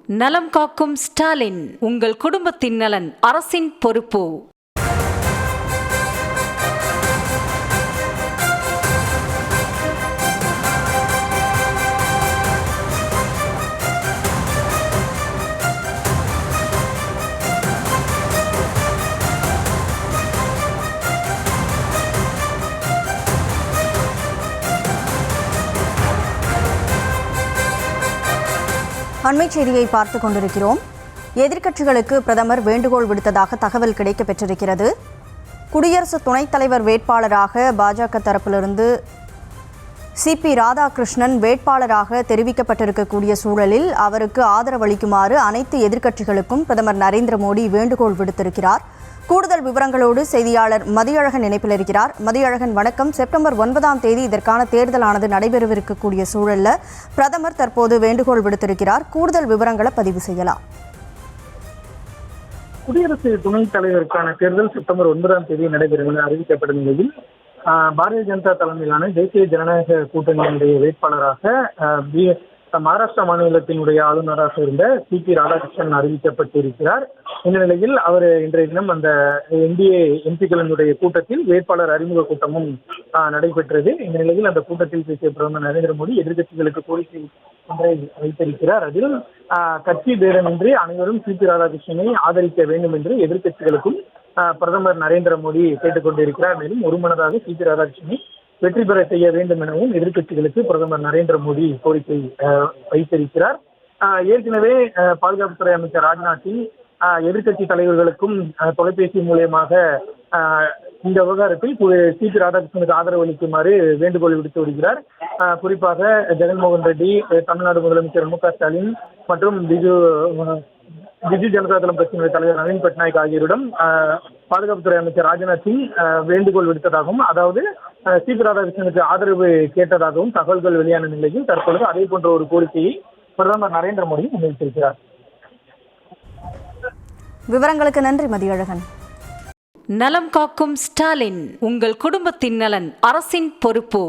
நலம் காக்கும் ஸ்டாலின், உங்கள் குடும்பத்தின் நலன் அரசின் பொறுப்பு. அண்மை செய்தியை பார்த்து கொண்டிருக்கிறோம். எதிர்க்கட்சிகளுக்கு பிரதமர் வேண்டுகோள் விடுத்ததாக தகவல் கிடைக்கப் பெற்றிருக்கிறது. குடியரசு துணைத் தலைவர் வேட்பாளராக பாஜக தரப்பிலிருந்து சிபி ராதாகிருஷ்ணன் வேட்பாளராக தெரிவிக்கப்பட்டிருக்கக்கூடிய சூழலில் அவருக்கு ஆதரவளிக்குமாறு அனைத்து எதிர்க்கட்சிகளுக்கும் பிரதமர் நரேந்திர மோடி வேண்டுகோள் விடுத்திருக்கிறார். கூடுதல் விவரங்களோடு செய்தியாளர் மதியழகன் இணைப்பில் இருக்கிறார். மதியழகன், வணக்கம். செப்டம்பர் 9ஆம் தேதி இதற்கான தேர்தலானது நடைபெறவிருக்கக்கூடிய சூழலில் பிரதமர் தற்போது வேண்டுகோள் விடுத்திருக்கிறார். கூடுதல் விவரங்களை பதிவு செய்யலாம். குடியரசு துணைத் தலைவருக்கான தேர்தல் செப்டம்பர் 9ஆம் தேதி நடைபெறும் என அறிவிக்கப்பட்ட நிலையில் பாரதிய ஜனதா தலைமையிலான தேசிய ஜனநாயக கூட்டணியினுடைய வேட்பாளராக மகாராஷ்டிரா மாநிலத்தினுடைய ஆளுநராக இருந்த சிபி ராதாகிருஷ்ணன் அறிவிக்கப்பட்டிருக்கிறார். இந்த நிலையில் அவர் இன்றைய தினம் அந்த என்டிஏ எம்பிக்களினுடைய கூட்டத்தில் வேட்பாளர் அறிமுக கூட்டமும் நடைபெற்றது. இந்த நிலையில் அந்த கூட்டத்தில் பேசிய பிரதமர் நரேந்திர மோடி எதிர்க்கட்சிகளுக்கு கோரிக்கை ஒன்றை வைத்திருக்கிறார். அதில் கட்சி பேதமின்றி அனைவரும் சிபி ராதாகிருஷ்ணனை ஆதரிக்க வேண்டும் என்று எதிர்க்கட்சிகளுக்கும் பிரதமர் நரேந்திர மோடி கேட்டுக்கொண்டிருக்கிறார். மேலும் ஒருமனதாக சிபி ராதாகிருஷ்ணனை வெற்றி பெற செய்ய வேண்டும் எனவும் எதிர்க்கட்சிகளுக்கு பிரதமர் நரேந்திர மோடி கோரிக்கை வைத்திருக்கிறார். ஏற்கனவே பாதுகாப்புத்துறை அமைச்சர் ராஜ்நாத் சிங் எதிர்க்கட்சி தலைவர்களுக்கும் தொலைபேசி மூலியமாக இந்த விவகாரத்தில் சிபி ராதாகிருஷ்ணனுக்கு ஆதரவு அளிக்குமாறு வேண்டுகோள் விடுத்து வருகிறார். குறிப்பாக ஜெகன்மோகன் ரெட்டி, தமிழ்நாடு முதலமைச்சர் மு.க. ஸ்டாலின் மற்றும் பிஜு ஜனதா தளம் கட்சியினுடைய தலைவர் நவீன் பட்நாயக் ஆகியோரிடம் பாதுகாப்புத்துறை அமைச்சர் ராஜ்நாத் சிங் வேண்டுகோள் விடுத்ததாகவும், அதாவது சிபி ராதாகிருஷ்ணனுக்கு ஆதரவு கேட்டதாகவும் தகவல்கள் வெளியான நிலையில் தற்பொழுது அதே போன்ற ஒரு கோரிக்கையை பிரதமர் நரேந்திர மோடி முன்வைத்திருக்கிறார். விவரங்களுக்கு நன்றி மதியழகன். நலம் காக்கும் ஸ்டாலின், உங்கள் குடும்பத்தின் நலன் அரசின் பொறுப்பு.